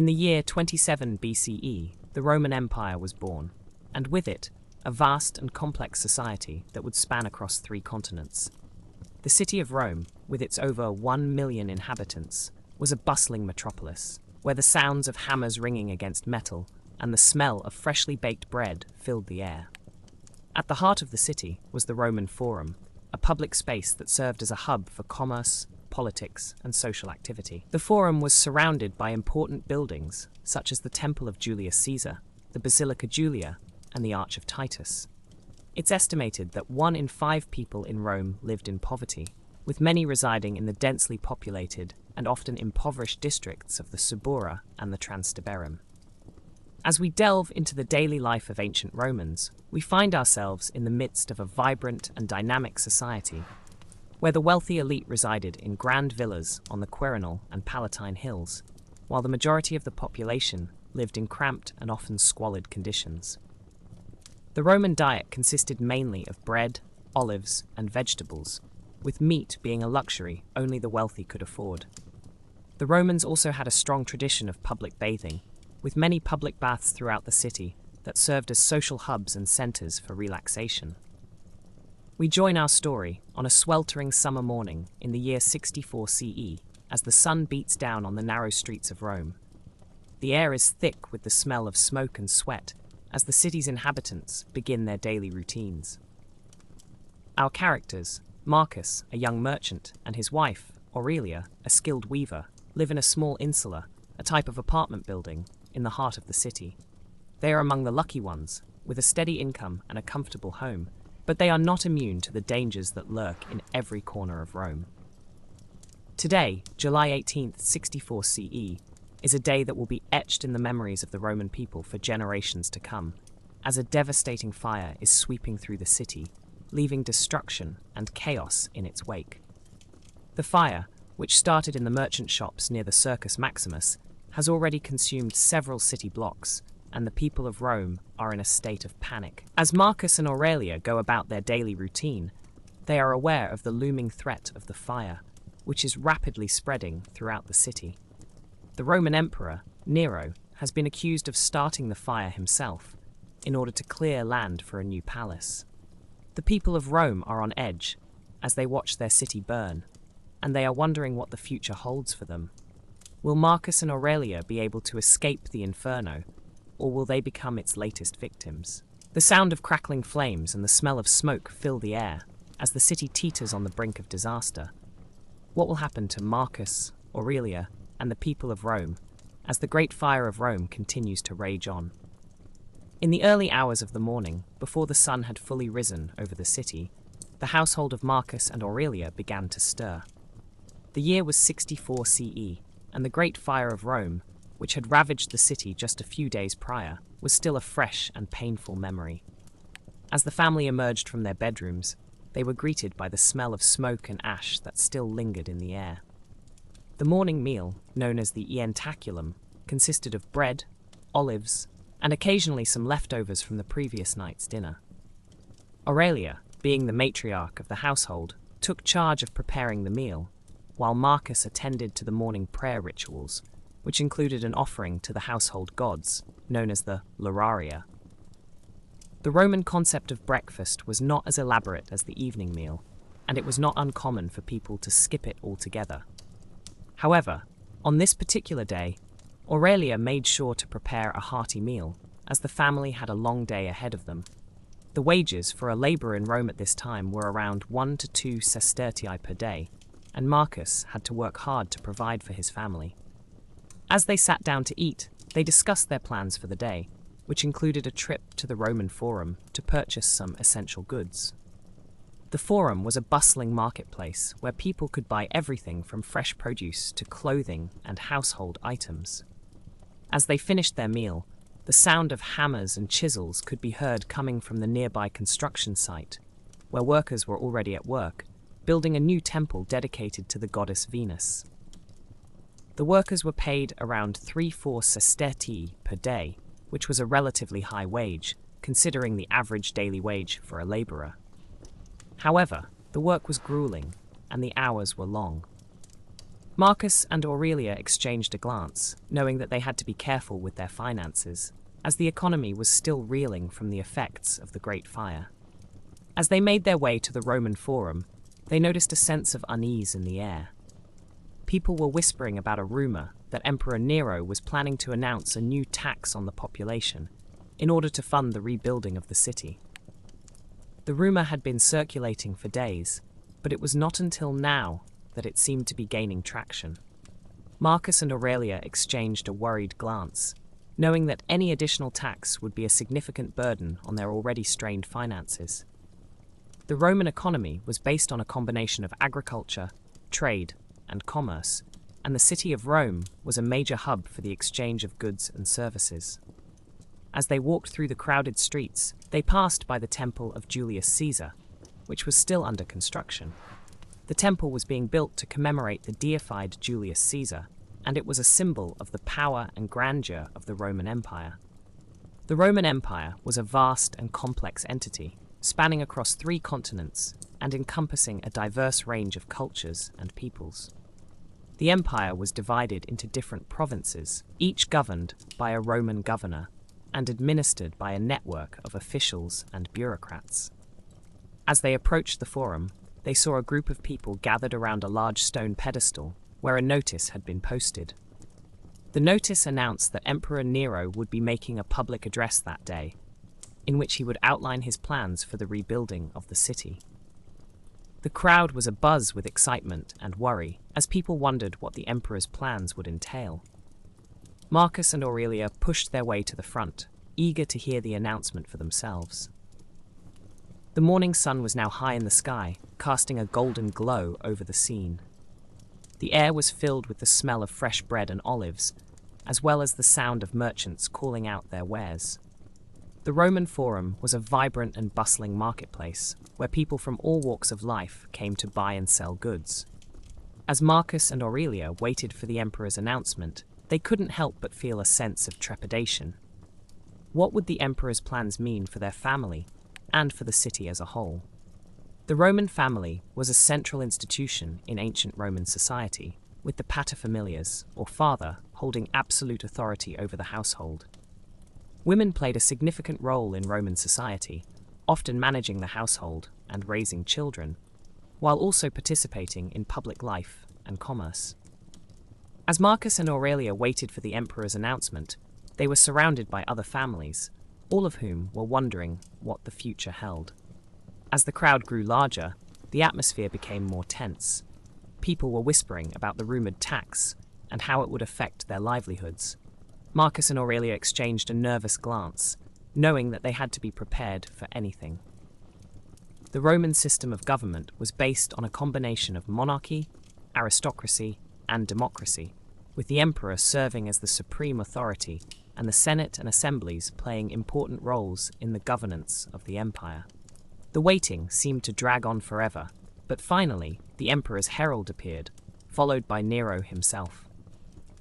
In the year 27 BCE, the Roman Empire was born, and with it, a vast and complex society that would span across 3 continents. The city of Rome, with its over 1 million inhabitants, was a bustling metropolis, where the sounds of hammers ringing against metal and the smell of freshly baked bread filled the air. At the heart of the city was the Roman Forum, a public space that served as a hub for commerce, politics, and social activity. The Forum was surrounded by important buildings, such as the Temple of Julius Caesar, the Basilica Julia, and the Arch of Titus. It's estimated that 1 in 5 people in Rome lived in poverty, with many residing in the densely populated and often impoverished districts of the Subura and the Transtiberum. As we delve into the daily life of ancient Romans, we find ourselves in the midst of a vibrant and dynamic society, where the wealthy elite resided in grand villas on the Quirinal and Palatine hills, while the majority of the population lived in cramped and often squalid conditions. The Roman diet consisted mainly of bread, olives, and vegetables, with meat being a luxury only the wealthy could afford. The Romans also had a strong tradition of public bathing, with many public baths throughout the city that served as social hubs and centers for relaxation. We join our story on a sweltering summer morning in the year 64 CE as the sun beats down on the narrow streets of Rome. The air is thick with the smell of smoke and sweat as the city's inhabitants begin their daily routines. Our characters, Marcus, a young merchant, and his wife, Aurelia, a skilled weaver, live in a small insula, a type of apartment building, in the heart of the city. They are among the lucky ones, with a steady income and a comfortable home, but they are not immune to the dangers that lurk in every corner of Rome. Today, July 18th, 64 CE, is a day that will be etched in the memories of the Roman people for generations to come, as a devastating fire is sweeping through the city, leaving destruction and chaos in its wake. The fire, which started in the merchant shops near the Circus Maximus, has already consumed several city blocks, and the people of Rome are in a state of panic. As Marcus and Aurelia go about their daily routine, they are aware of the looming threat of the fire, which is rapidly spreading throughout the city. The Roman Emperor, Nero, has been accused of starting the fire himself, in order to clear land for a new palace. The people of Rome are on edge, as they watch their city burn, and they are wondering what the future holds for them. Will Marcus and Aurelia be able to escape the inferno, or will they become its latest victims? The sound of crackling flames and the smell of smoke fill the air, as the city teeters on the brink of disaster. What will happen to Marcus, Aurelia, and the people of Rome, as the great fire of Rome continues to rage on? In the early hours of the morning, before the sun had fully risen over the city, the household of Marcus and Aurelia began to stir. The year was 64 CE, and the great fire of Rome, which had ravaged the city just a few days prior, was still a fresh and painful memory. As the family emerged from their bedrooms, they were greeted by the smell of smoke and ash that still lingered in the air. The morning meal, known as the ientaculum, consisted of bread, olives, and occasionally some leftovers from the previous night's dinner. Aurelia, being the matriarch of the household, took charge of preparing the meal, while Marcus attended to the morning prayer rituals, which included an offering to the household gods, known as the Loraria. The Roman concept of breakfast was not as elaborate as the evening meal, and it was not uncommon for people to skip it altogether. However, on this particular day, Aurelia made sure to prepare a hearty meal, as the family had a long day ahead of them. The wages for a labourer in Rome at this time were around 1 to 2 sestertii per day, and Marcus had to work hard to provide for his family. As they sat down to eat, they discussed their plans for the day, which included a trip to the Roman Forum to purchase some essential goods. The Forum was a bustling marketplace where people could buy everything from fresh produce to clothing and household items. As they finished their meal, the sound of hammers and chisels could be heard coming from the nearby construction site, where workers were already at work, building a new temple dedicated to the goddess Venus. The workers were paid around 3-4 sestertii per day, which was a relatively high wage, considering the average daily wage for a labourer. However, the work was grueling, and the hours were long. Marcus and Aurelia exchanged a glance, knowing that they had to be careful with their finances, as the economy was still reeling from the effects of the Great Fire. As they made their way to the Roman Forum, they noticed a sense of unease in the air. People were whispering about a rumor that Emperor Nero was planning to announce a new tax on the population in order to fund the rebuilding of the city. The rumor had been circulating for days, but it was not until now that it seemed to be gaining traction. Marcus and Aurelia exchanged a worried glance, knowing that any additional tax would be a significant burden on their already strained finances. The Roman economy was based on a combination of agriculture, trade, and commerce, and the city of Rome was a major hub for the exchange of goods and services. As they walked through the crowded streets, they passed by the temple of Julius Caesar, which was still under construction. The temple was being built to commemorate the deified Julius Caesar, and it was a symbol of the power and grandeur of the Roman Empire. The Roman Empire was a vast and complex entity, spanning across 3 continents and encompassing a diverse range of cultures and peoples. The empire was divided into different provinces, each governed by a Roman governor and administered by a network of officials and bureaucrats. As they approached the forum, they saw a group of people gathered around a large stone pedestal where a notice had been posted. The notice announced that Emperor Nero would be making a public address that day, in which he would outline his plans for the rebuilding of the city. The crowd was abuzz with excitement and worry as people wondered what the emperor's plans would entail. Marcus and Aurelia pushed their way to the front, eager to hear the announcement for themselves. The morning sun was now high in the sky, casting a golden glow over the scene. The air was filled with the smell of fresh bread and olives, as well as the sound of merchants calling out their wares. The Roman Forum was a vibrant and bustling marketplace, where people from all walks of life came to buy and sell goods. As Marcus and Aurelia waited for the emperor's announcement, they couldn't help but feel a sense of trepidation. What would the emperor's plans mean for their family and for the city as a whole? The Roman family was a central institution in ancient Roman society, with the paterfamilias, or father, holding absolute authority over the household. Women played a significant role in Roman society, often managing the household and raising children, while also participating in public life and commerce. As Marcus and Aurelia waited for the emperor's announcement, they were surrounded by other families, all of whom were wondering what the future held. As the crowd grew larger, the atmosphere became more tense. People were whispering about the rumored tax and how it would affect their livelihoods. Marcus and Aurelia exchanged a nervous glance, knowing that they had to be prepared for anything. The Roman system of government was based on a combination of monarchy, aristocracy, and democracy, with the emperor serving as the supreme authority and the Senate and assemblies playing important roles in the governance of the empire. The waiting seemed to drag on forever, but finally the emperor's herald appeared, followed by Nero himself.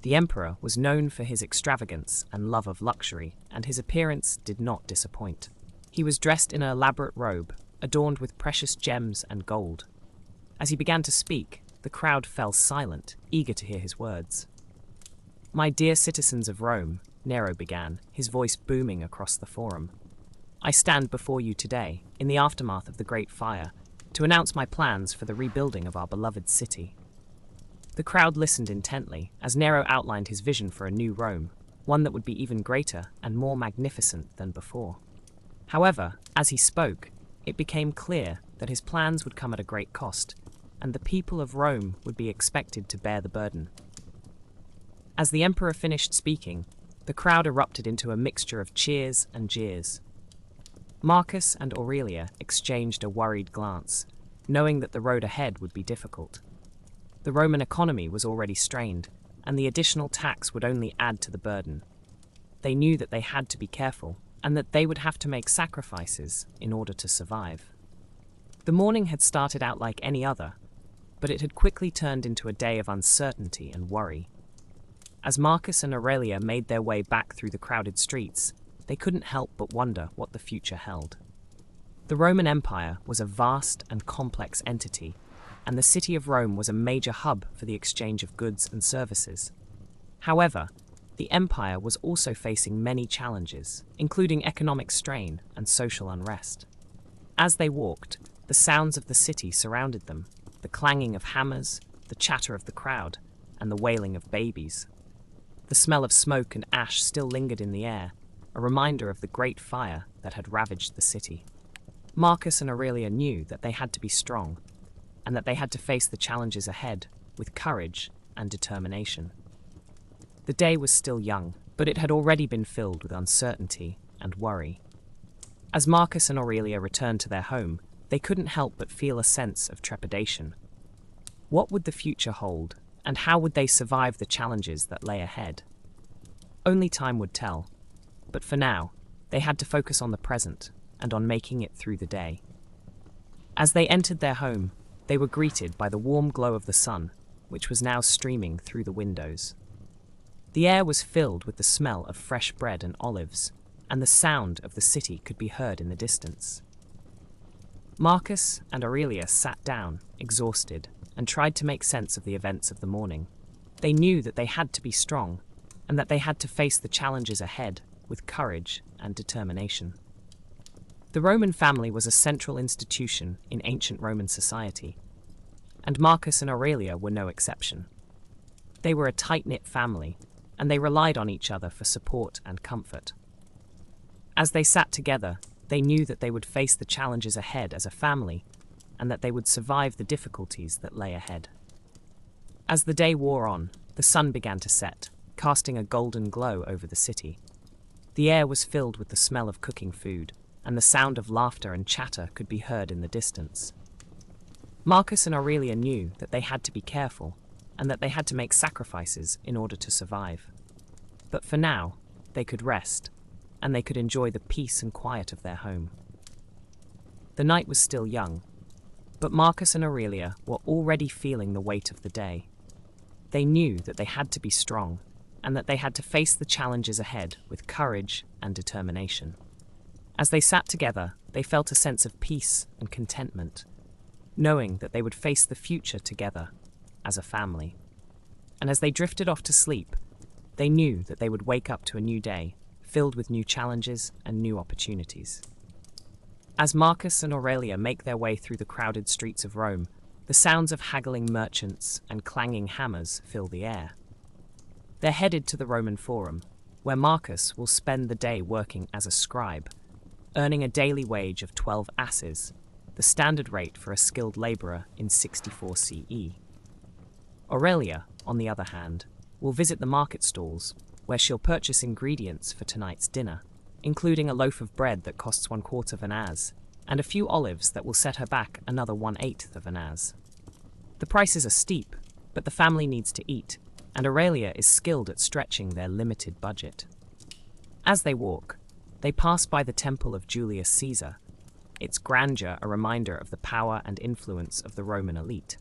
The emperor was known for his extravagance and love of luxury, and his appearance did not disappoint. He was dressed in an elaborate robe, adorned with precious gems and gold. As he began to speak, the crowd fell silent, eager to hear his words. "My dear citizens of Rome," Nero began, his voice booming across the forum, "I stand before you today, in the aftermath of the Great Fire, to announce my plans for the rebuilding of our beloved city." The crowd listened intently as Nero outlined his vision for a new Rome, one that would be even greater and more magnificent than before. However, as he spoke, it became clear that his plans would come at a great cost, and the people of Rome would be expected to bear the burden. As the emperor finished speaking, the crowd erupted into a mixture of cheers and jeers. Marcus and Aurelia exchanged a worried glance, knowing that the road ahead would be difficult. The Roman economy was already strained, and the additional tax would only add to the burden. They knew that they had to be careful, and that they would have to make sacrifices in order to survive. The morning had started out like any other, but it had quickly turned into a day of uncertainty and worry. As Marcus and Aurelia made their way back through the crowded streets, they couldn't help but wonder what the future held. The Roman Empire was a vast and complex entity, and the city of Rome was a major hub for the exchange of goods and services. However, the empire was also facing many challenges, including economic strain and social unrest. As they walked, the sounds of the city surrounded them, the clanging of hammers, the chatter of the crowd, and the wailing of babies. The smell of smoke and ash still lingered in the air, a reminder of the great fire that had ravaged the city. Marcus and Aurelia knew that they had to be strong, and that they had to face the challenges ahead with courage and determination. The day was still young, but it had already been filled with uncertainty and worry. As Marcus and Aurelia returned to their home, they couldn't help but feel a sense of trepidation. What would the future hold, and how would they survive the challenges that lay ahead? Only time would tell, but for now, they had to focus on the present and on making it through the day. As they entered their home, they were greeted by the warm glow of the sun, which was now streaming through the windows. The air was filled with the smell of fresh bread and olives, and the sound of the city could be heard in the distance. Marcus and Aurelia sat down, exhausted, and tried to make sense of the events of the morning. They knew that they had to be strong, and that they had to face the challenges ahead with courage and determination. The Roman family was a central institution in ancient Roman society, and Marcus and Aurelia were no exception. They were a tight-knit family, and they relied on each other for support and comfort. As they sat together, they knew that they would face the challenges ahead as a family, and that they would survive the difficulties that lay ahead. As the day wore on, the sun began to set, casting a golden glow over the city. The air was filled with the smell of cooking food, and the sound of laughter and chatter could be heard in the distance. Marcus and Aurelia knew that they had to be careful, and that they had to make sacrifices in order to survive. But for now, they could rest, and they could enjoy the peace and quiet of their home. The night was still young, but Marcus and Aurelia were already feeling the weight of the day. They knew that they had to be strong, and that they had to face the challenges ahead with courage and determination. As they sat together, they felt a sense of peace and contentment, knowing that they would face the future together as a family. And as they drifted off to sleep, they knew that they would wake up to a new day, filled with new challenges and new opportunities. As Marcus and Aurelia make their way through the crowded streets of Rome, the sounds of haggling merchants and clanging hammers fill the air. They're headed to the Roman Forum, where Marcus will spend the day working as a scribe, earning a daily wage of 12 asses, the standard rate for a skilled labourer in 64 CE. Aurelia, on the other hand, will visit the market stalls, where she'll purchase ingredients for tonight's dinner, including a loaf of bread that costs 1/4 of an as, and a few olives that will set her back another 1/8 of an as. The prices are steep, but the family needs to eat, and Aurelia is skilled at stretching their limited budget. As they walk, they pass by the temple of Julius Caesar, its grandeur a reminder of the power and influence of the Roman elite.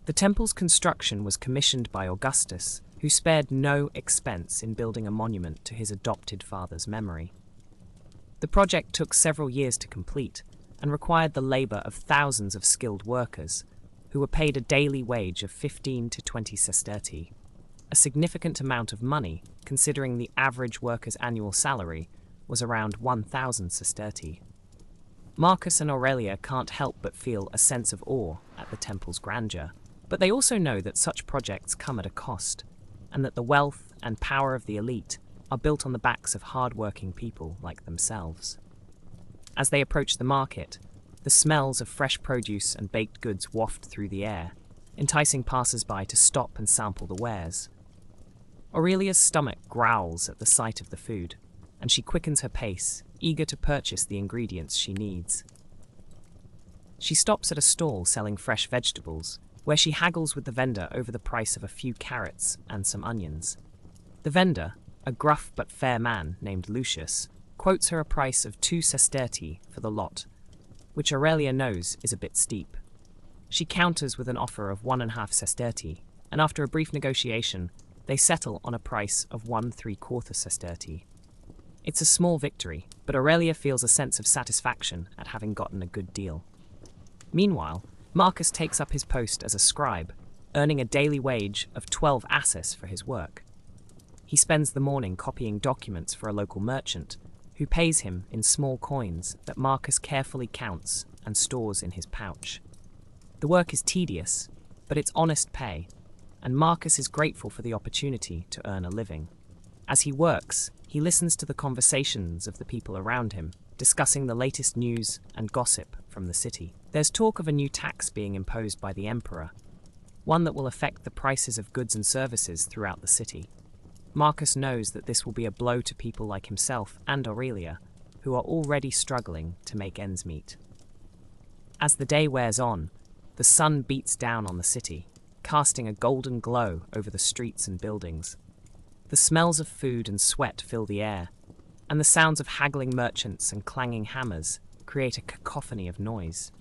The temple's construction was commissioned by Augustus, who spared no expense in building a monument to his adopted father's memory. The project took several years to complete and required the labor of thousands of skilled workers, who were paid a daily wage of 15 to 20 sestertii, a significant amount of money considering the average worker's annual salary was around 1,000 sestertii. Marcus and Aurelia can't help but feel a sense of awe at the temple's grandeur, but they also know that such projects come at a cost, and that the wealth and power of the elite are built on the backs of hard-working people like themselves. As they approach the market, the smells of fresh produce and baked goods waft through the air, enticing passers-by to stop and sample the wares. Aurelia's stomach growls at the sight of the food, and she quickens her pace, eager to purchase the ingredients she needs. She stops at a stall selling fresh vegetables, where she haggles with the vendor over the price of a few carrots and some onions. The vendor, a gruff but fair man named Lucius, quotes her a price of 2 sestertii for the lot, which Aurelia knows is a bit steep. She counters with an offer of 1.5 sestertii, and after a brief negotiation, they settle on a price of 1¾ sestertii. It's a small victory, but Aurelia feels a sense of satisfaction at having gotten a good deal. Meanwhile, Marcus takes up his post as a scribe, earning a daily wage of 12 asses for his work. He spends the morning copying documents for a local merchant, who pays him in small coins that Marcus carefully counts and stores in his pouch. The work is tedious, but it's honest pay, and Marcus is grateful for the opportunity to earn a living. As he works, he listens to the conversations of the people around him, discussing the latest news and gossip from the city. There's talk of a new tax being imposed by the emperor, one that will affect the prices of goods and services throughout the city. Marcus knows that this will be a blow to people like himself and Aurelia, who are already struggling to make ends meet. As the day wears on, the sun beats down on the city, casting a golden glow over the streets and buildings. The smells of food and sweat fill the air, and the sounds of haggling merchants and clanging hammers create a cacophony of noise.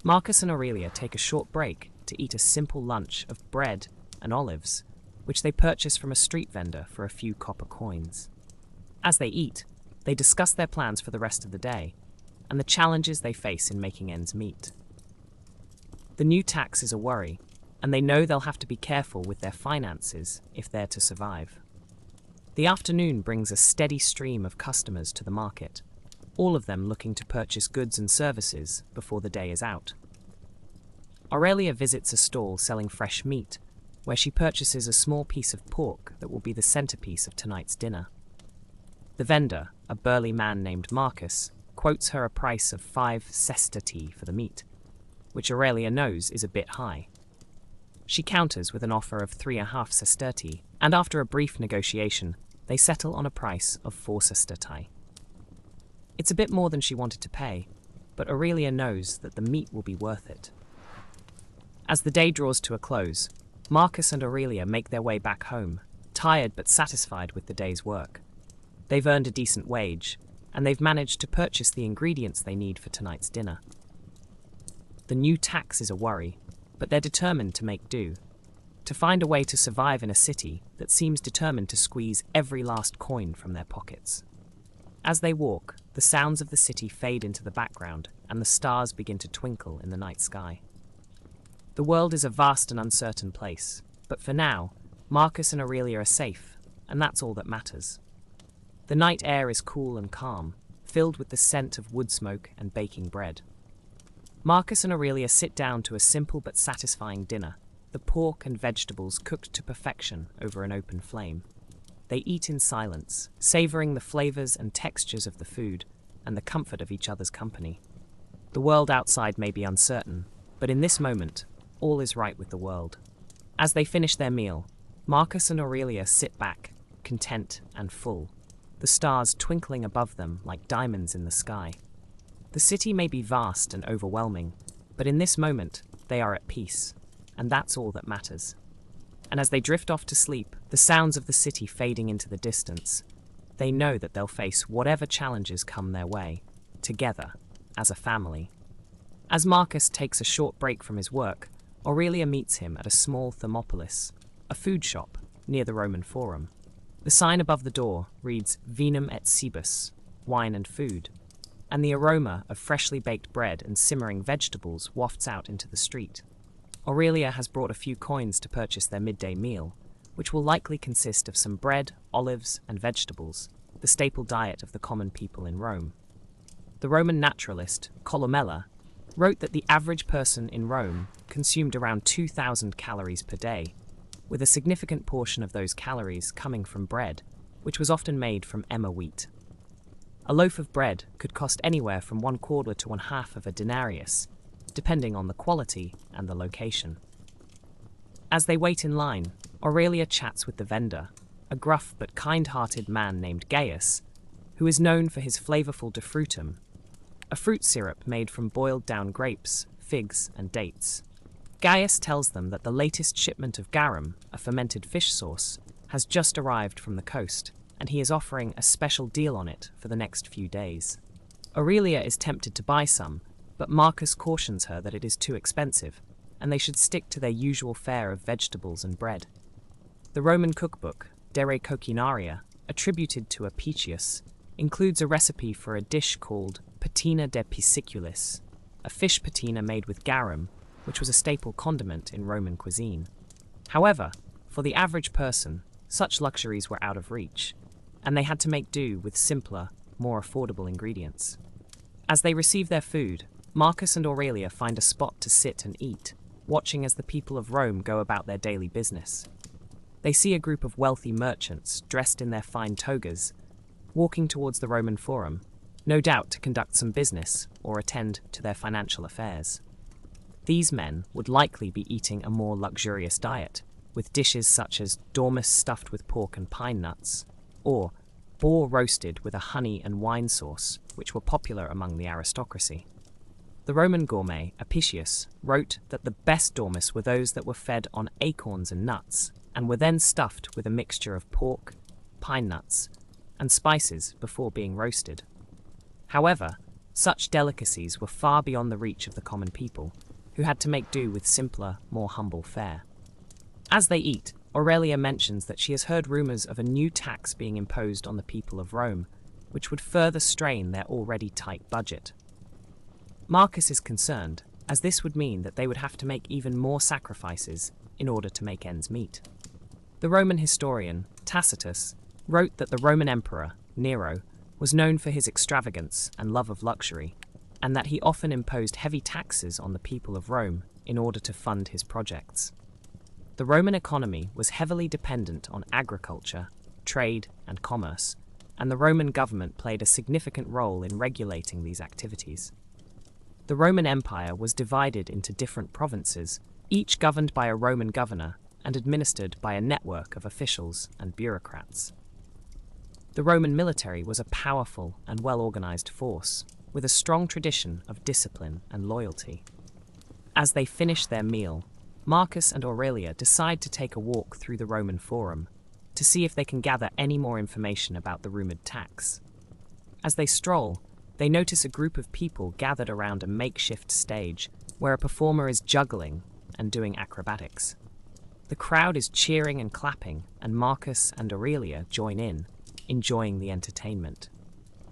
Marcus and Aurelia take a short break to eat a simple lunch of bread and olives, which they purchase from a street vendor for a few copper coins. As they eat, they discuss their plans for the rest of the day and the challenges they face in making ends meet. The new tax is a worry, and they know they'll have to be careful with their finances if they're to survive. The afternoon brings a steady stream of customers to the market, all of them looking to purchase goods and services before the day is out. Aurelia visits a stall selling fresh meat, where she purchases a small piece of pork that will be the centerpiece of tonight's dinner. The vendor, a burly man named Marcus, quotes her a price of 5 sestertii for the meat, which Aurelia knows is a bit high. She counters with an offer of 3.5 sestertii, and after a brief negotiation, they settle on a price of 4 sestertii. It's a bit more than she wanted to pay, but Aurelia knows that the meat will be worth it. As the day draws to a close, Marcus and Aurelia make their way back home, tired but satisfied with the day's work. They've earned a decent wage, and they've managed to purchase the ingredients they need for tonight's dinner. The new tax is a worry, but they're determined to make do, to find a way to survive in a city that seems determined to squeeze every last coin from their pockets. As they walk, the sounds of the city fade into the background, and the stars begin to twinkle in the night sky. The world is a vast and uncertain place, but for now, Marcus and Aurelia are safe, and that's all that matters. The night air is cool and calm, filled with the scent of wood smoke and baking bread. Marcus and Aurelia sit down to a simple but satisfying dinner, the pork and vegetables cooked to perfection over an open flame. They eat in silence, savoring the flavors and textures of the food and the comfort of each other's company. The world outside may be uncertain, but in this moment, all is right with the world. As they finish their meal, Marcus and Aurelia sit back, content and full, the stars twinkling above them like diamonds in the sky. The city may be vast and overwhelming, but in this moment, they are at peace, and that's all that matters. And as they drift off to sleep, the sounds of the city fading into the distance, they know that they'll face whatever challenges come their way, together, as a family. As Marcus takes a short break from his work, Aurelia meets him at a small thermopolis, a food shop near the Roman Forum. The sign above the door reads Vinum et Cibus, wine and food, and the aroma of freshly baked bread and simmering vegetables wafts out into the street. Aurelia has brought a few coins to purchase their midday meal, which will likely consist of some bread, olives, and vegetables, the staple diet of the common people in Rome. The Roman naturalist, Columella, wrote that the average person in Rome consumed around 2,000 calories per day, with a significant portion of those calories coming from bread, which was often made from emmer wheat. A loaf of bread could cost anywhere from 1/4 to 1/2 of a denarius, depending on the quality and the location. As they wait in line, Aurelia chats with the vendor, a gruff but kind-hearted man named Gaius, who is known for his flavorful defrutum, a fruit syrup made from boiled-down grapes, figs, and dates. Gaius tells them that the latest shipment of garum, a fermented fish sauce, has just arrived from the coast, and he is offering a special deal on it for the next few days. Aurelia is tempted to buy some, but Marcus cautions her that it is too expensive, and they should stick to their usual fare of vegetables and bread. The Roman cookbook, De Coquinaria, attributed to Apicius, includes a recipe for a dish called patina de pisciculis, a fish patina made with garum, which was a staple condiment in Roman cuisine. However, for the average person, such luxuries were out of reach, and they had to make do with simpler, more affordable ingredients. As they receive their food, Marcus and Aurelia find a spot to sit and eat, watching as the people of Rome go about their daily business. They see a group of wealthy merchants, dressed in their fine togas, walking towards the Roman Forum, no doubt to conduct some business or attend to their financial affairs. These men would likely be eating a more luxurious diet, with dishes such as dormice stuffed with pork and pine nuts, or boar roasted with a honey and wine sauce, which were popular among the aristocracy. The Roman gourmet, Apicius, wrote that the best dormice were those that were fed on acorns and nuts, and were then stuffed with a mixture of pork, pine nuts, and spices before being roasted. However, such delicacies were far beyond the reach of the common people, who had to make do with simpler, more humble fare. As they eat, Aurelia mentions that she has heard rumors of a new tax being imposed on the people of Rome, which would further strain their already tight budget. Marcus is concerned, as this would mean that they would have to make even more sacrifices in order to make ends meet. The Roman historian, Tacitus, wrote that the Roman emperor, Nero, was known for his extravagance and love of luxury, and that he often imposed heavy taxes on the people of Rome in order to fund his projects. The Roman economy was heavily dependent on agriculture, trade, and commerce, and the Roman government played a significant role in regulating these activities. The Roman Empire was divided into different provinces, each governed by a Roman governor and administered by a network of officials and bureaucrats. The Roman military was a powerful and well-organized force, with a strong tradition of discipline and loyalty. As they finish their meal, Marcus and Aurelia decide to take a walk through the Roman Forum to see if they can gather any more information about the rumored tax. As they stroll, they notice a group of people gathered around a makeshift stage where a performer is juggling and doing acrobatics. The crowd is cheering and clapping, and Marcus and Aurelia join in, enjoying the entertainment.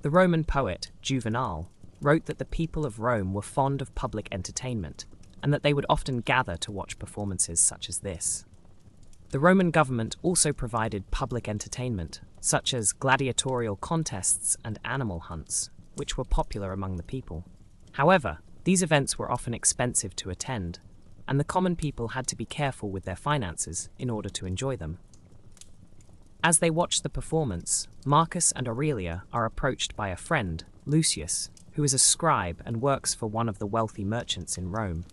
The Roman poet, Juvenal, wrote that the people of Rome were fond of public entertainment, and that they would often gather to watch performances such as this. The Roman government also provided public entertainment, such as gladiatorial contests and animal hunts, which were popular among the people. However, these events were often expensive to attend, and the common people had to be careful with their finances in order to enjoy them. As they watch the performance, Marcus and Aurelia are approached by a friend, Lucius, who is a scribe and works for one of the wealthy merchants in Rome.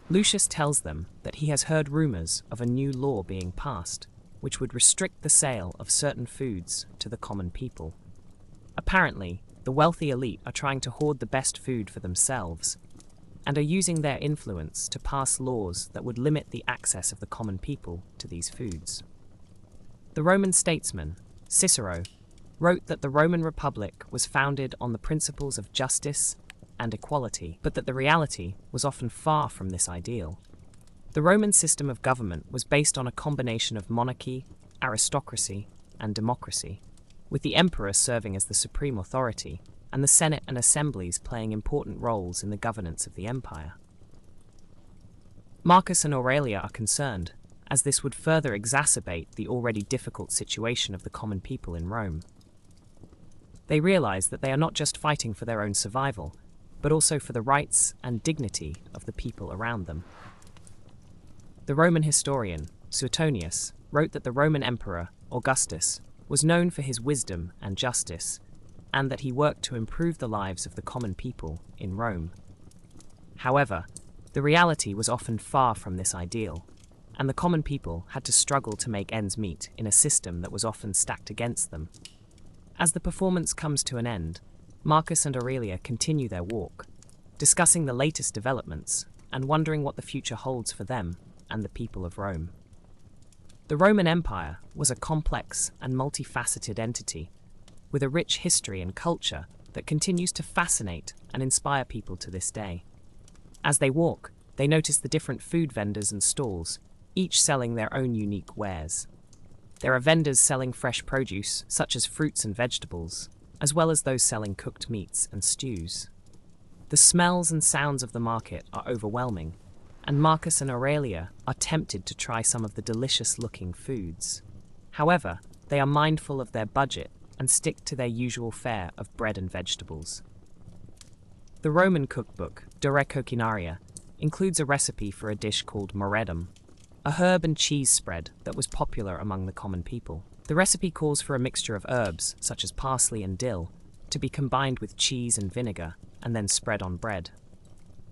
Lucius tells them that he has heard rumors of a new law being passed, which would restrict the sale of certain foods to the common people. Apparently, the wealthy elite are trying to hoard the best food for themselves, and are using their influence to pass laws that would limit the access of the common people to these foods. The Roman statesman, Cicero, wrote that the Roman Republic was founded on the principles of justice and equality, but that the reality was often far from this ideal. The Roman system of government was based on a combination of monarchy, aristocracy, and democracy, with the emperor serving as the supreme authority, and the Senate and assemblies playing important roles in the governance of the empire. Marcus and Aurelia are concerned, as this would further exacerbate the already difficult situation of the common people in Rome. They realize that they are not just fighting for their own survival, but also for the rights and dignity of the people around them. The Roman historian, Suetonius, wrote that the Roman emperor, Augustus, was known for his wisdom and justice, and that he worked to improve the lives of the common people in Rome. However, the reality was often far from this ideal, and the common people had to struggle to make ends meet in a system that was often stacked against them. As the performance comes to an end, Marcus and Aurelia continue their walk, discussing the latest developments and wondering what the future holds for them and the people of Rome. The Roman Empire was a complex and multifaceted entity, with a rich history and culture that continues to fascinate and inspire people to this day. As they walk, they notice the different food vendors and stalls, each selling their own unique wares. There are vendors selling fresh produce, such as fruits and vegetables, as well as those selling cooked meats and stews. The smells and sounds of the market are overwhelming, and Marcus and Aurelia are tempted to try some of the delicious-looking foods. However, they are mindful of their budget and stick to their usual fare of bread and vegetables. The Roman cookbook, delicacy, includes a recipe for a dish called moredum, a herb and cheese spread that was popular among the common people. The recipe calls for a mixture of herbs, such as parsley and dill, to be combined with cheese and vinegar and then spread on bread.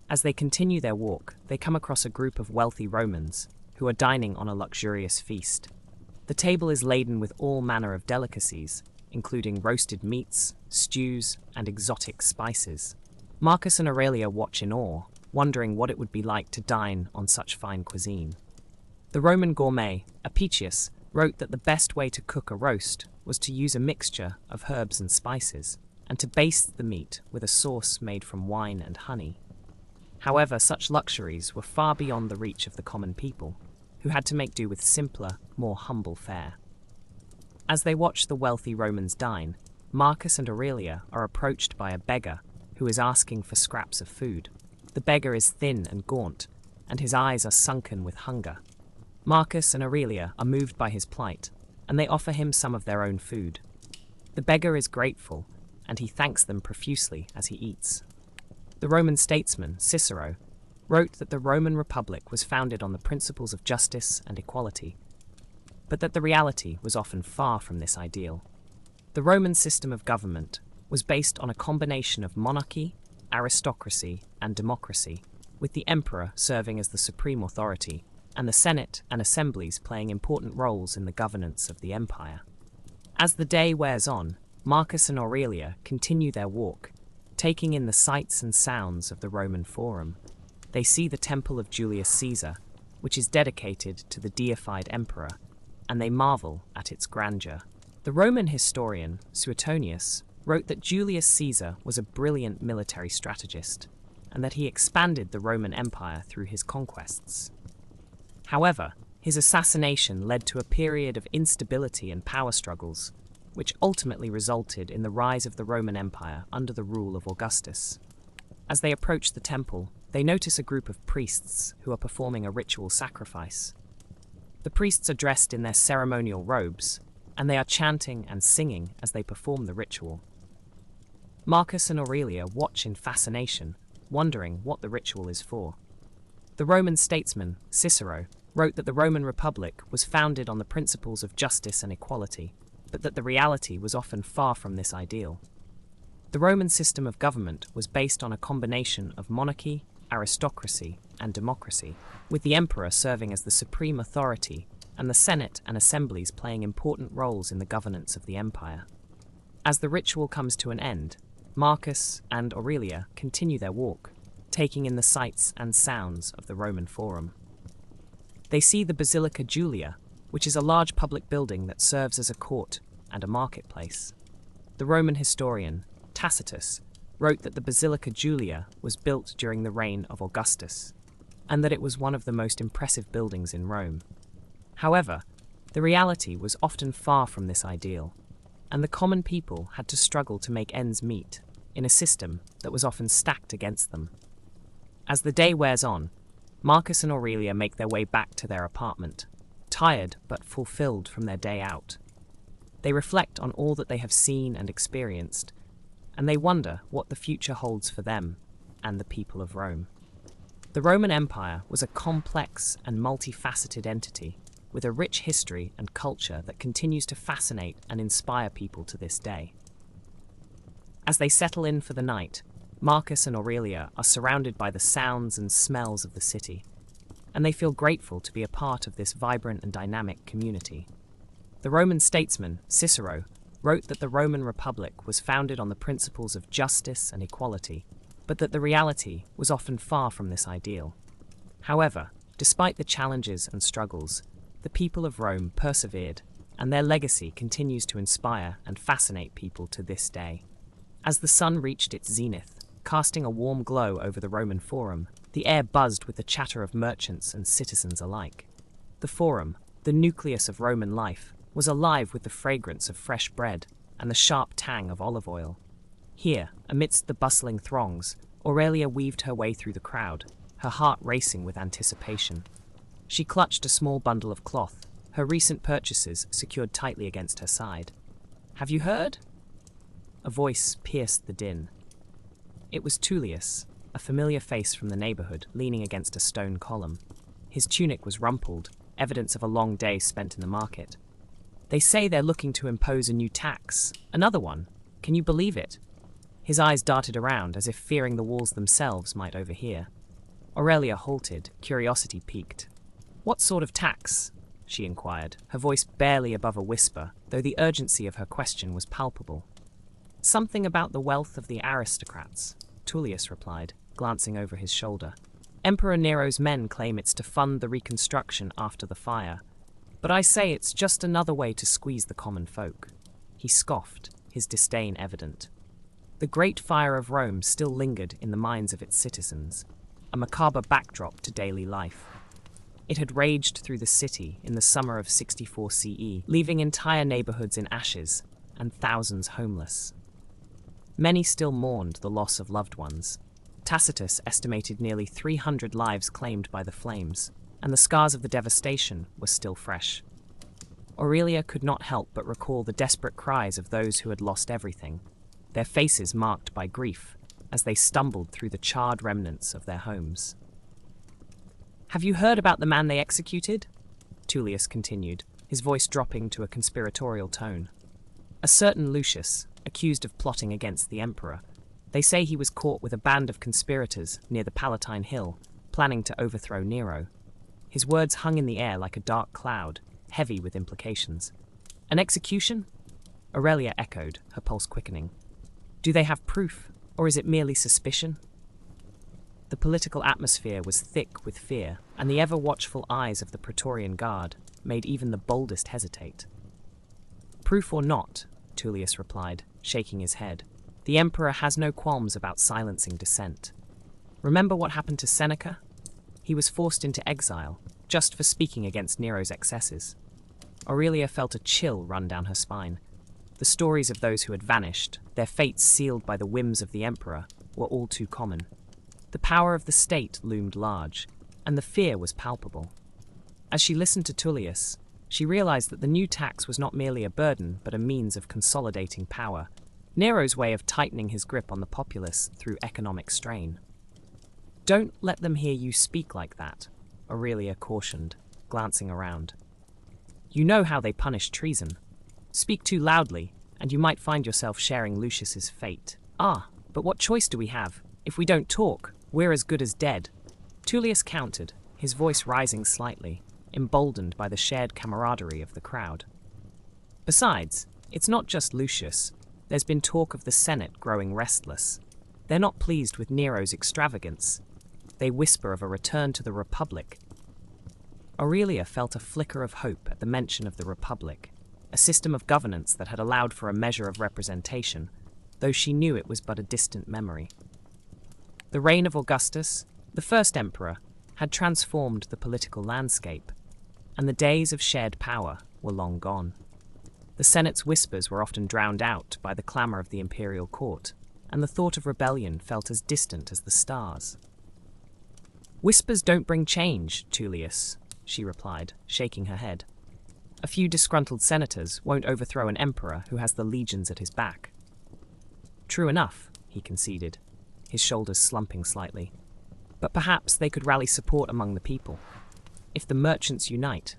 As they continue their walk, they come across a group of wealthy Romans who are dining on a luxurious feast. The table is laden with all manner of delicacies, including roasted meats, stews, and exotic spices. Marcus and Aurelia watch in awe, wondering what it would be like to dine on such fine cuisine. The Roman gourmet, Apicius, wrote that the best way to cook a roast was to use a mixture of herbs and spices, and to baste the meat with a sauce made from wine and honey. However, such luxuries were far beyond the reach of the common people, who had to make do with simpler, more humble fare. As they watch the wealthy Romans dine, Marcus and Aurelia are approached by a beggar who is asking for scraps of food. The beggar is thin and gaunt, and his eyes are sunken with hunger. Marcus and Aurelia are moved by his plight, and they offer him some of their own food. The beggar is grateful, and he thanks them profusely as he eats. The Roman statesman, Cicero, wrote that the Roman Republic was founded on the principles of justice and equality, but that the reality was often far from this ideal. The Roman system of government was based on a combination of monarchy, aristocracy, and democracy, with the emperor serving as the supreme authority, and the Senate and assemblies playing important roles in the governance of the empire. As the day wears on, Marcus and Aurelia continue their walk, taking in the sights and sounds of the Roman Forum. They see the temple of Julius Caesar, which is dedicated to the deified emperor, and they marvel at its grandeur. The Roman historian, Suetonius, wrote that Julius Caesar was a brilliant military strategist, and that he expanded the Roman Empire through his conquests. However, his assassination led to a period of instability and power struggles, which ultimately resulted in the rise of the Roman Empire under the rule of Augustus. As they approach the temple, they notice a group of priests who are performing a ritual sacrifice. The priests are dressed in their ceremonial robes, and they are chanting and singing as they perform the ritual. Marcus and Aurelia watch in fascination, wondering what the ritual is for. The Roman statesman, Cicero, wrote that the Roman Republic was founded on the principles of justice and equality, but that the reality was often far from this ideal. The Roman system of government was based on a combination of monarchy, aristocracy, and democracy, with the emperor serving as the supreme authority and the Senate and assemblies playing important roles in the governance of the empire. As the ritual comes to an end, Marcus and Aurelia continue their walk, taking in the sights and sounds of the Roman Forum. They see the Basilica Julia, which is a large public building that serves as a court and a marketplace. The Roman historian, Tacitus, wrote that the Basilica Julia was built during the reign of Augustus, and that it was one of the most impressive buildings in Rome. However, the reality was often far from this ideal, and the common people had to struggle to make ends meet in a system that was often stacked against them. As the day wears on, Marcus and Aurelia make their way back to their apartment, tired but fulfilled from their day out. They reflect on all that they have seen and experienced, and they wonder what the future holds for them and the people of Rome. The Roman Empire was a complex and multifaceted entity with a rich history and culture that continues to fascinate and inspire people to this day. As they settle in for the night, Marcus and Aurelia are surrounded by the sounds and smells of the city, and they feel grateful to be a part of this vibrant and dynamic community. The Roman statesman, Cicero, wrote that the Roman Republic was founded on the principles of justice and equality, but that the reality was often far from this ideal. However, despite the challenges and struggles, the people of Rome persevered, and their legacy continues to inspire and fascinate people to this day. As the sun reached its zenith, casting a warm glow over the Roman Forum, the air buzzed with the chatter of merchants and citizens alike. The Forum, the nucleus of Roman life, was alive with the fragrance of fresh bread and the sharp tang of olive oil. Here, amidst the bustling throngs, Aurelia weaved her way through the crowd, her heart racing with anticipation. She clutched a small bundle of cloth, her recent purchases secured tightly against her side. "Have you heard?" A voice pierced the din. It was Tullius, a familiar face from the neighborhood, leaning against a stone column. His tunic was rumpled, evidence of a long day spent in the market. "They say they're looking to impose a new tax. Another one. Can you believe it?" His eyes darted around, as if fearing the walls themselves might overhear. Aurelia halted, curiosity piqued. "What sort of tax?" she inquired, her voice barely above a whisper, though the urgency of her question was palpable. "Something about the wealth of the aristocrats," Tullius replied, glancing over his shoulder. "Emperor Nero's men claim it's to fund the reconstruction after the fire, but I say it's just another way to squeeze the common folk." He scoffed, his disdain evident. The great fire of Rome still lingered in the minds of its citizens, a macabre backdrop to daily life. It had raged through the city in the summer of 64 CE, leaving entire neighborhoods in ashes and thousands homeless. Many still mourned the loss of loved ones. Tacitus estimated nearly 300 lives claimed by the flames, and the scars of the devastation were still fresh. Aurelia could not help but recall the desperate cries of those who had lost everything, their faces marked by grief as they stumbled through the charred remnants of their homes. "Have you heard about the man they executed?" Tullius continued, his voice dropping to a conspiratorial tone. "A certain Lucius, accused of plotting against the emperor. They say he was caught with a band of conspirators near the Palatine Hill, planning to overthrow Nero." His words hung in the air like a dark cloud, heavy with implications. "An execution?" Aurelia echoed, her pulse quickening. "Do they have proof, or is it merely suspicion?" The political atmosphere was thick with fear, and the ever-watchful eyes of the Praetorian Guard made even the boldest hesitate. "Proof or not," Tullius replied, shaking his head, "the emperor has no qualms about silencing dissent. Remember what happened to Seneca? He was forced into exile, just for speaking against Nero's excesses." Aurelia felt a chill run down her spine. The stories of those who had vanished, their fates sealed by the whims of the emperor, were all too common. The power of the state loomed large, and the fear was palpable. As she listened to Tullius, she realized that the new tax was not merely a burden, but a means of consolidating power, Nero's way of tightening his grip on the populace through economic strain. "Don't let them hear you speak like that," Aurelia cautioned, glancing around. "You know how they punish treason. Speak too loudly, and you might find yourself sharing Lucius's fate." "Ah, but what choice do we have? If we don't talk, we're as good as dead." Tullius countered, his voice rising slightly, emboldened by the shared camaraderie of the crowd. "Besides, it's not just Lucius. There's been talk of the Senate growing restless. They're not pleased with Nero's extravagance. They whisper of a return to the Republic." Aurelia felt a flicker of hope at the mention of the Republic, a system of governance that had allowed for a measure of representation, though she knew it was but a distant memory. The reign of Augustus, the first emperor, had transformed the political landscape, and the days of shared power were long gone. The Senate's whispers were often drowned out by the clamor of the imperial court, and the thought of rebellion felt as distant as the stars. "Whispers don't bring change, Tullius," she replied, shaking her head. "A few disgruntled senators won't overthrow an emperor who has the legions at his back." "True enough," he conceded, his shoulders slumping slightly. "But perhaps they could rally support among the people. If the merchants unite."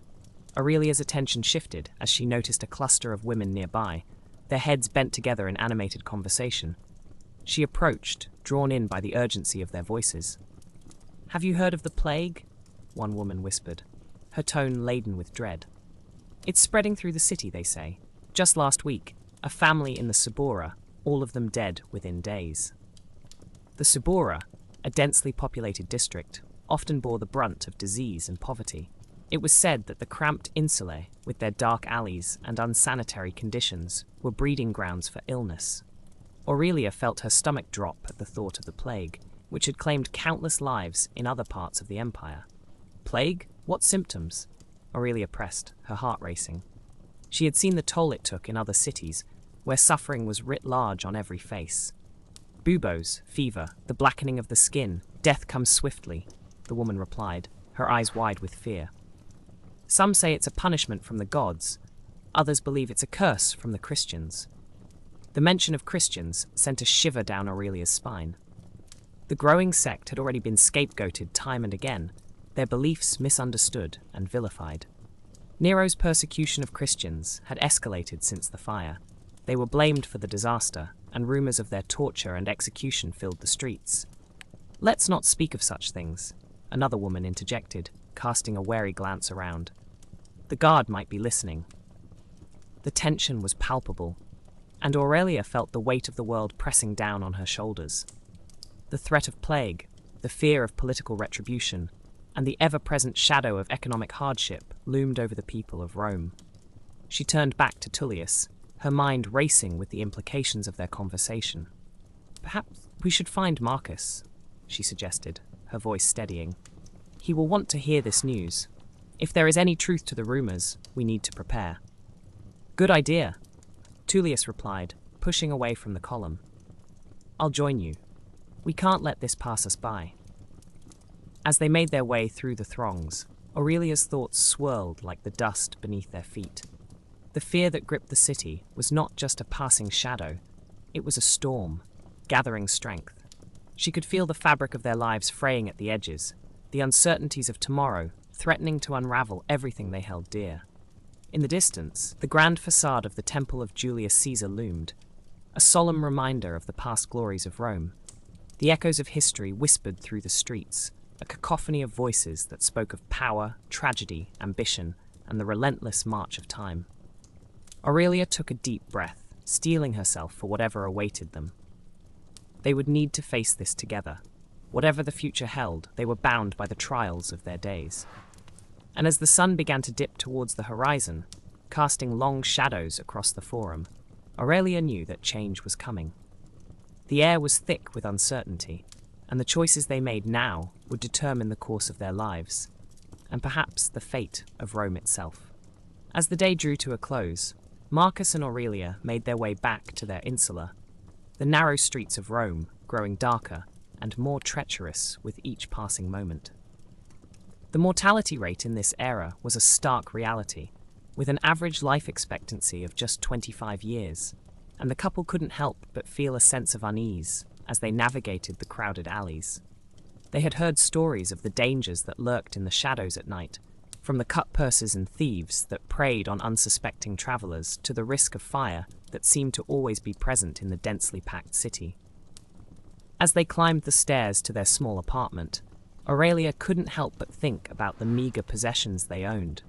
Aurelia's attention shifted as she noticed a cluster of women nearby, their heads bent together in animated conversation. She approached, drawn in by the urgency of their voices. "Have you heard of the plague?" one woman whispered, her tone laden with dread. "It's spreading through the city, they say. Just last week, a family in the Subura, all of them dead within days." The Subura, a densely populated district, often bore the brunt of disease and poverty. It was said that the cramped insulae, with their dark alleys and unsanitary conditions, were breeding grounds for illness. Aurelia felt her stomach drop at the thought of the plague, which had claimed countless lives in other parts of the empire. "Plague? What symptoms?" Aurelia pressed, her heart racing. She had seen the toll it took in other cities, where suffering was writ large on every face. Buboes, fever, the blackening of the skin, death comes swiftly, the woman replied, her eyes wide with fear. Some say it's a punishment from the gods, others believe it's a curse from the Christians. The mention of Christians sent a shiver down Aurelia's spine. The growing sect had already been scapegoated time and again, their beliefs misunderstood and vilified. Nero's persecution of Christians had escalated since the fire. They were blamed for the disaster, and rumors of their torture and execution filled the streets. "Let's not speak of such things," another woman interjected, casting a wary glance around. The guard might be listening. The tension was palpable, and Aurelia felt the weight of the world pressing down on her shoulders. The threat of plague, the fear of political retribution, and the ever-present shadow of economic hardship loomed over the people of Rome. She turned back to Tullius, her mind racing with the implications of their conversation. "Perhaps we should find Marcus," she suggested, her voice steadying. "He will want to hear this news. If there is any truth to the rumors, we need to prepare." "Good idea," Tullius replied, pushing away from the column. "I'll join you. We can't let this pass us by." As they made their way through the throngs, Aurelia's thoughts swirled like the dust beneath their feet. The fear that gripped the city was not just a passing shadow, it was a storm, gathering strength. She could feel the fabric of their lives fraying at the edges, the uncertainties of tomorrow threatening to unravel everything they held dear. In the distance, the grand facade of the Temple of Julius Caesar loomed, a solemn reminder of the past glories of Rome. The echoes of history whispered through the streets, a cacophony of voices that spoke of power, tragedy, ambition, and the relentless march of time. Aurelia took a deep breath, steeling herself for whatever awaited them. They would need to face this together. Whatever the future held, they were bound by the trials of their days. And as the sun began to dip towards the horizon, casting long shadows across the forum, Aurelia knew that change was coming. The air was thick with uncertainty, and the choices they made now would determine the course of their lives, and perhaps the fate of Rome itself. As the day drew to a close, Marcus and Aurelia made their way back to their insula, the narrow streets of Rome growing darker and more treacherous with each passing moment. The mortality rate in this era was a stark reality, with an average life expectancy of just 25 years, and the couple couldn't help but feel a sense of unease as they navigated the crowded alleys. They had heard stories of the dangers that lurked in the shadows at night, from the cut-purses and thieves that preyed on unsuspecting travelers to the risk of fire that seemed to always be present in the densely packed city. As they climbed the stairs to their small apartment, Aurelia couldn't help but think about the meager possessions they owned,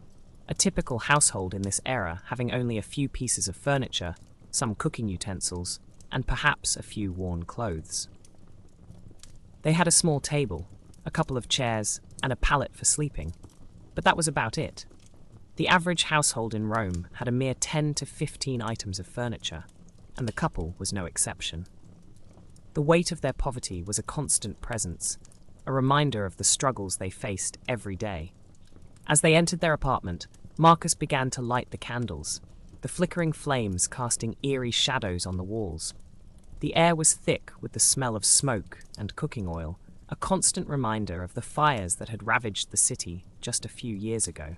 a typical household in this era having only a few pieces of furniture, some cooking utensils, and perhaps a few worn clothes. They had a small table, a couple of chairs, and a pallet for sleeping, but that was about it. The average household in Rome had a mere 10 to 15 items of furniture, and the couple was no exception. The weight of their poverty was a constant presence, a reminder of the struggles they faced every day. As they entered their apartment, Marcus began to light the candles, the flickering flames casting eerie shadows on the walls. The air was thick with the smell of smoke and cooking oil, a constant reminder of the fires that had ravaged the city just a few years ago.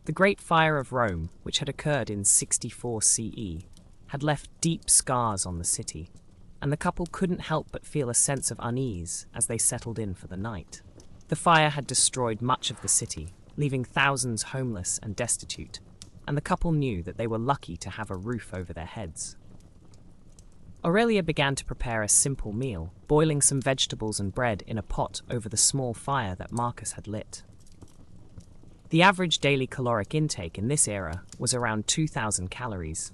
The Great Fire of Rome, which had occurred in 64 CE, had left deep scars on the city, and the couple couldn't help but feel a sense of unease as they settled in for the night. The fire had destroyed much of the city, leaving thousands homeless and destitute, and the couple knew that they were lucky to have a roof over their heads. Aurelia began to prepare a simple meal, boiling some vegetables and bread in a pot over the small fire that Marcus had lit. The average daily caloric intake in this era was around 2,000 calories,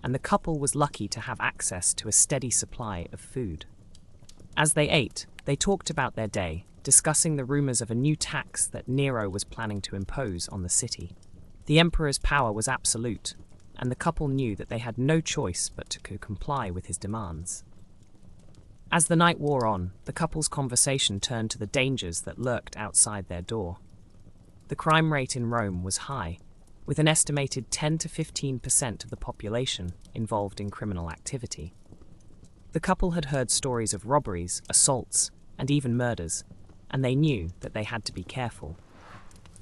and the couple was lucky to have access to a steady supply of food. As they ate, they talked about their day, discussing the rumors of a new tax that Nero was planning to impose on the city. The emperor's power was absolute, and the couple knew that they had no choice but to comply with his demands. As the night wore on, the couple's conversation turned to the dangers that lurked outside their door. The crime rate in Rome was high, with an estimated 10 to 15% of the population involved in criminal activity. The couple had heard stories of robberies, assaults, and even murders, and they knew that they had to be careful.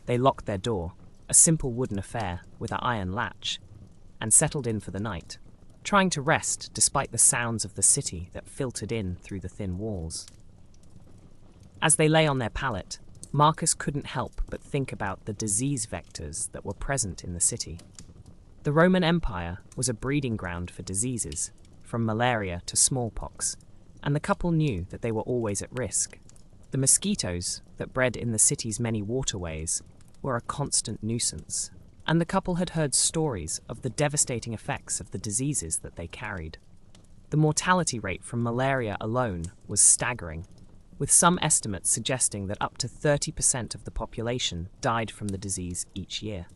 They locked their door, a simple wooden affair with an iron latch, and settled in for the night, trying to rest despite the sounds of the city that filtered in through the thin walls. As they lay on their pallet, Marcus couldn't help but think about the disease vectors that were present in the city. The Roman Empire was a breeding ground for diseases, from malaria to smallpox, and the couple knew that they were always at risk. The mosquitoes that bred in the city's many waterways were a constant nuisance, and the couple had heard stories of the devastating effects of the diseases that they carried. The mortality rate from malaria alone was staggering, with some estimates suggesting that up to 30% of the population died from the disease each year.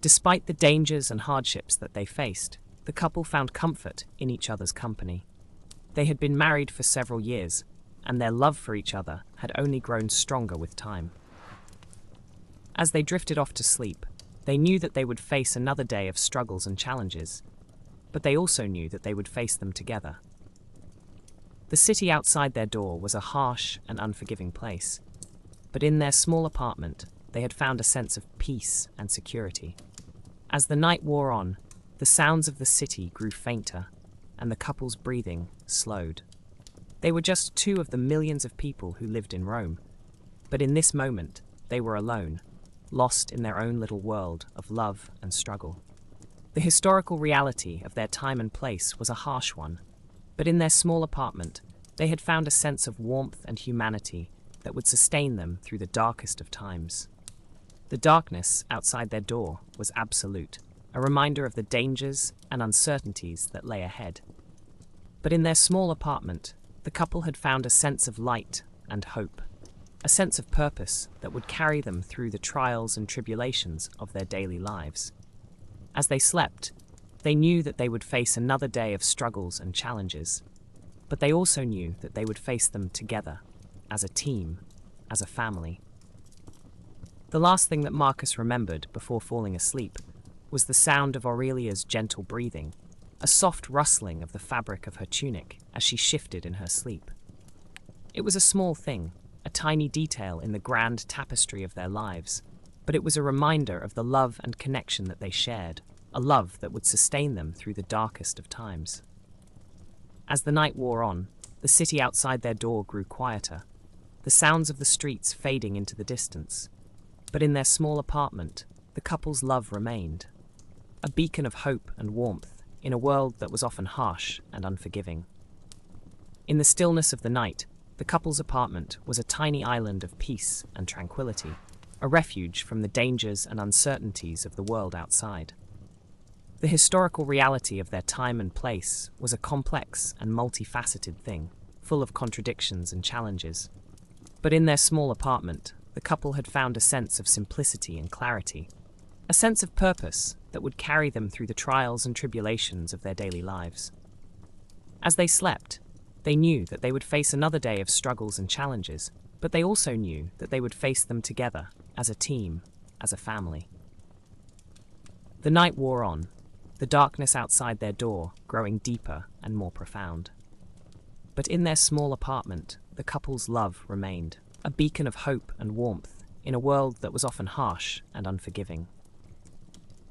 Despite the dangers and hardships that they faced, the couple found comfort in each other's company. They had been married for several years, and their love for each other had only grown stronger with time. As they drifted off to sleep, they knew that they would face another day of struggles and challenges, but they also knew that they would face them together. The city outside their door was a harsh and unforgiving place, but in their small apartment, they had found a sense of peace and security. As the night wore on, the sounds of the city grew fainter, and the couple's breathing slowed. They were just two of the millions of people who lived in Rome, but in this moment, they were alone, lost in their own little world of love and struggle. The historical reality of their time and place was a harsh one, but in their small apartment, they had found a sense of warmth and humanity that would sustain them through the darkest of times. The darkness outside their door was absolute, a reminder of the dangers and uncertainties that lay ahead. But in their small apartment, the couple had found a sense of light and hope, a sense of purpose that would carry them through the trials and tribulations of their daily lives. As they slept, they knew that they would face another day of struggles and challenges, but they also knew that they would face them together, as a team, as a family. The last thing that Marcus remembered before falling asleep was the sound of Aurelia's gentle breathing, a soft rustling of the fabric of her tunic as she shifted in her sleep. It was a small thing, a tiny detail in the grand tapestry of their lives, but it was a reminder of the love and connection that they shared, a love that would sustain them through the darkest of times. As the night wore on, the city outside their door grew quieter, the sounds of the streets fading into the distance. But in their small apartment, the couple's love remained, a beacon of hope and warmth in a world that was often harsh and unforgiving. In the stillness of the night, the couple's apartment was a tiny island of peace and tranquility, a refuge from the dangers and uncertainties of the world outside. The historical reality of their time and place was a complex and multifaceted thing, full of contradictions and challenges. But in their small apartment, the couple had found a sense of simplicity and clarity, a sense of purpose that would carry them through the trials and tribulations of their daily lives. As they slept, they knew that they would face another day of struggles and challenges, but they also knew that they would face them together, as a team, as a family. The night wore on, the darkness outside their door growing deeper and more profound. But in their small apartment, the couple's love remained, a beacon of hope and warmth in a world that was often harsh and unforgiving.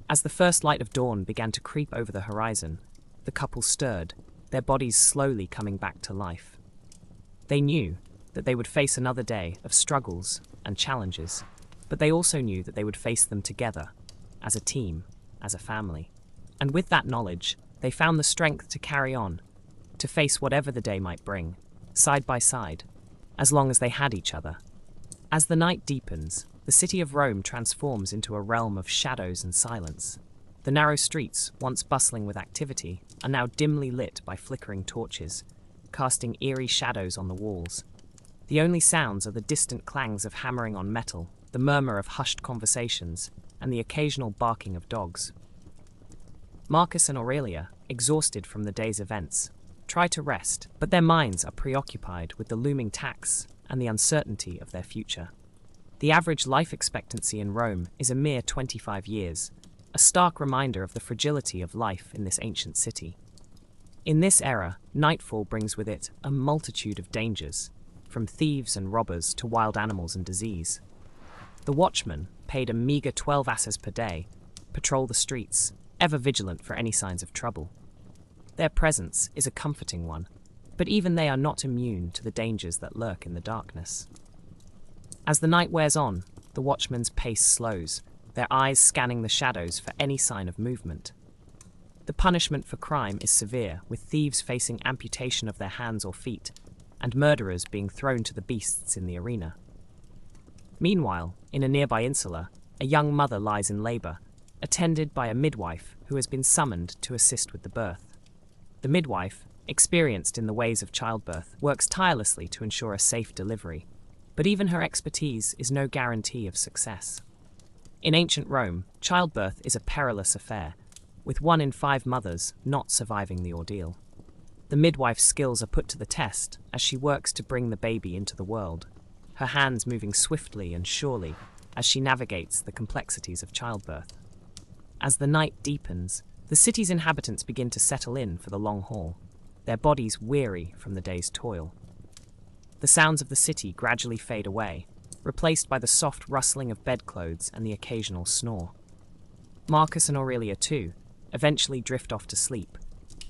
As the first light of dawn began to creep over the horizon, the couple stirred, their bodies slowly coming back to life. They knew that they would face another day of struggles and challenges, but they also knew that they would face them together, as a team, as a family. And with that knowledge, they found the strength to carry on, to face whatever the day might bring, side by side, as long as they had each other. As the night deepens, the city of Rome transforms into a realm of shadows and silence. The narrow streets, once bustling with activity, are now dimly lit by flickering torches, casting eerie shadows on the walls. The only sounds are the distant clangs of hammering on metal, the murmur of hushed conversations, and the occasional barking of dogs. Marcus and Aurelia, exhausted from the day's events, try to rest, but their minds are preoccupied with the looming tax and the uncertainty of their future. The average life expectancy in Rome is a mere 25 years, a stark reminder of the fragility of life in this ancient city. In this era, nightfall brings with it a multitude of dangers, from thieves and robbers to wild animals and disease. The watchmen, paid a meager 12 asses per day, patrol the streets, ever vigilant for any signs of trouble. Their presence is a comforting one, but even they are not immune to the dangers that lurk in the darkness. As the night wears on, the watchman's pace slows, their eyes scanning the shadows for any sign of movement. The punishment for crime is severe, with thieves facing amputation of their hands or feet, and murderers being thrown to the beasts in the arena. Meanwhile, in a nearby insula, a young mother lies in labour, attended by a midwife who has been summoned to assist with the birth. The midwife, experienced in the ways of childbirth, works tirelessly to ensure a safe delivery, but even her expertise is no guarantee of success. In ancient Rome, childbirth is a perilous affair, with 1 in 5 mothers not surviving the ordeal. The midwife's skills are put to the test as she works to bring the baby into the world, her hands moving swiftly and surely as she navigates the complexities of childbirth. As the night deepens, the city's inhabitants begin to settle in for the long haul, their bodies weary from the day's toil. The sounds of the city gradually fade away, replaced by the soft rustling of bedclothes and the occasional snore. Marcus and Aurelia, too, eventually drift off to sleep,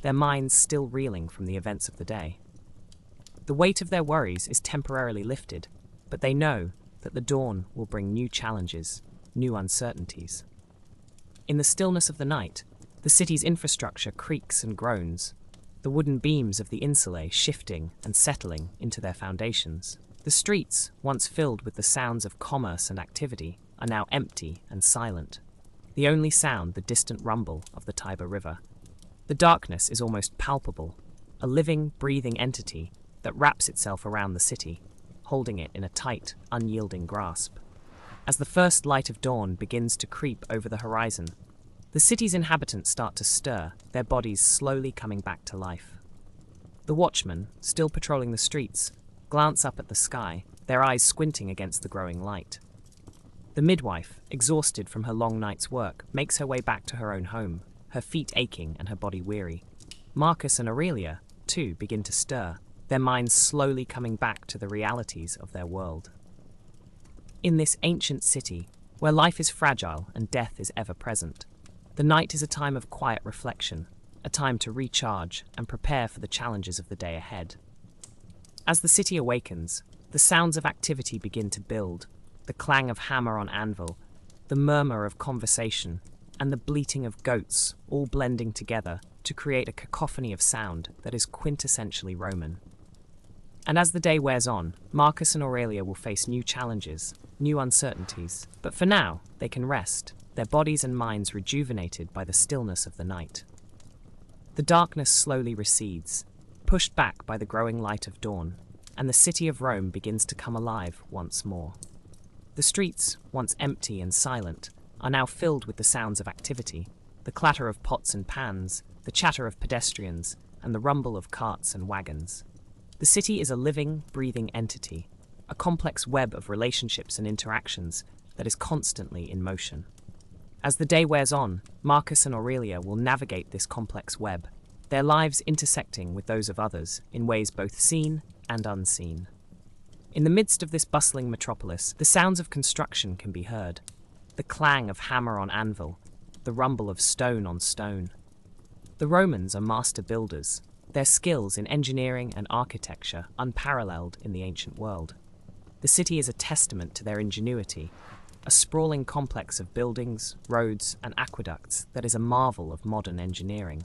their minds still reeling from the events of the day. The weight of their worries is temporarily lifted, but they know that the dawn will bring new challenges, new uncertainties. In the stillness of the night, the city's infrastructure creaks and groans, the wooden beams of the insulae shifting and settling into their foundations. The streets, once filled with the sounds of commerce and activity, are now empty and silent. The only sound the distant rumble of the Tiber River. The darkness is almost palpable, a living, breathing entity that wraps itself around the city, holding it in a tight, unyielding grasp. As the first light of dawn begins to creep over the horizon, the city's inhabitants start to stir, their bodies slowly coming back to life. The watchmen, still patrolling the streets, glance up at the sky, their eyes squinting against the growing light. The midwife, exhausted from her long night's work, makes her way back to her own home, her feet aching and her body weary. Marcus and Aurelia, too, begin to stir, their minds slowly coming back to the realities of their world. In this ancient city, where life is fragile and death is ever present, the night is a time of quiet reflection, a time to recharge and prepare for the challenges of the day ahead. As the city awakens, the sounds of activity begin to build, the clang of hammer on anvil, the murmur of conversation, and the bleating of goats all blending together to create a cacophony of sound that is quintessentially Roman. And as the day wears on, Marcus and Aurelia will face new challenges, new uncertainties, but for now, they can rest, their bodies and minds rejuvenated by the stillness of the night. The darkness slowly recedes, pushed back by the growing light of dawn, and the city of Rome begins to come alive once more. The streets, once empty and silent, are now filled with the sounds of activity, the clatter of pots and pans, the chatter of pedestrians, and the rumble of carts and wagons. The city is a living, breathing entity, a complex web of relationships and interactions that is constantly in motion. As the day wears on, Marcus and Aurelia will navigate this complex web, their lives intersecting with those of others in ways both seen and unseen. In the midst of this bustling metropolis, the sounds of construction can be heard, the clang of hammer on anvil, the rumble of stone on stone. The Romans are master builders, their skills in engineering and architecture unparalleled in the ancient world. The city is a testament to their ingenuity, a sprawling complex of buildings, roads, and aqueducts that is a marvel of modern engineering.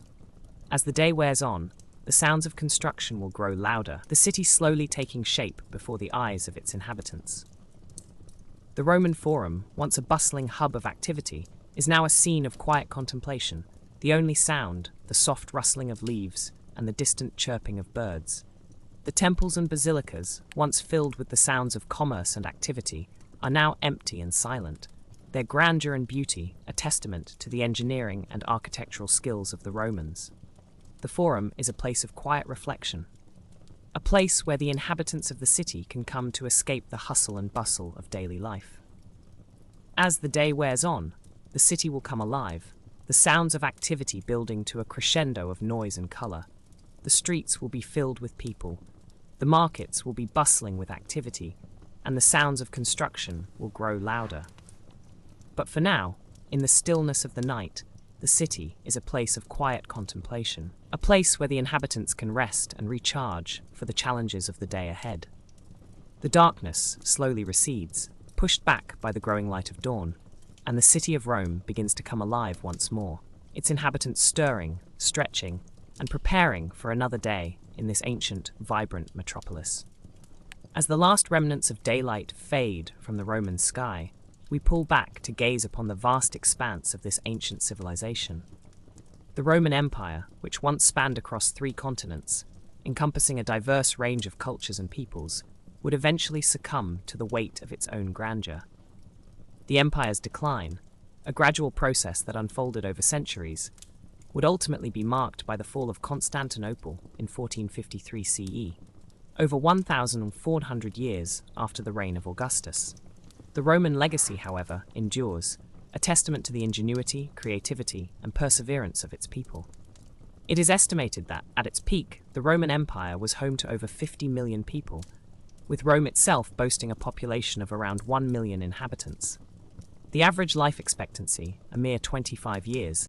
As the day wears on, the sounds of construction will grow louder, the city slowly taking shape before the eyes of its inhabitants. The Roman Forum, once a bustling hub of activity, is now a scene of quiet contemplation, the only sound, the soft rustling of leaves and the distant chirping of birds. The temples and basilicas, once filled with the sounds of commerce and activity, are now empty and silent, their grandeur and beauty a testament to the engineering and architectural skills of the Romans. The Forum is a place of quiet reflection, a place where the inhabitants of the city can come to escape the hustle and bustle of daily life. As the day wears on, the city will come alive, the sounds of activity building to a crescendo of noise and colour. the streets will be filled with people, the markets will be bustling with activity, and the sounds of construction will grow louder. But for now, in the stillness of the night, the city is a place of quiet contemplation, a place where the inhabitants can rest and recharge for the challenges of the day ahead. The darkness slowly recedes, pushed back by the growing light of dawn, and the city of Rome begins to come alive once more, its inhabitants stirring, stretching, and preparing for another day in this ancient, vibrant metropolis. As the last remnants of daylight fade from the Roman sky, we pull back to gaze upon the vast expanse of this ancient civilization. The Roman Empire, which once spanned across 3 continents, encompassing a diverse range of cultures and peoples, would eventually succumb to the weight of its own grandeur. The empire's decline, a gradual process that unfolded over centuries, would ultimately be marked by the fall of Constantinople in 1453 CE, over 1,400 years after the reign of Augustus. The Roman legacy, however, endures, a testament to the ingenuity, creativity, and perseverance of its people. It is estimated that, at its peak, the Roman Empire was home to over 50 million people, with Rome itself boasting a population of around 1 million inhabitants. The average life expectancy, a mere 25 years,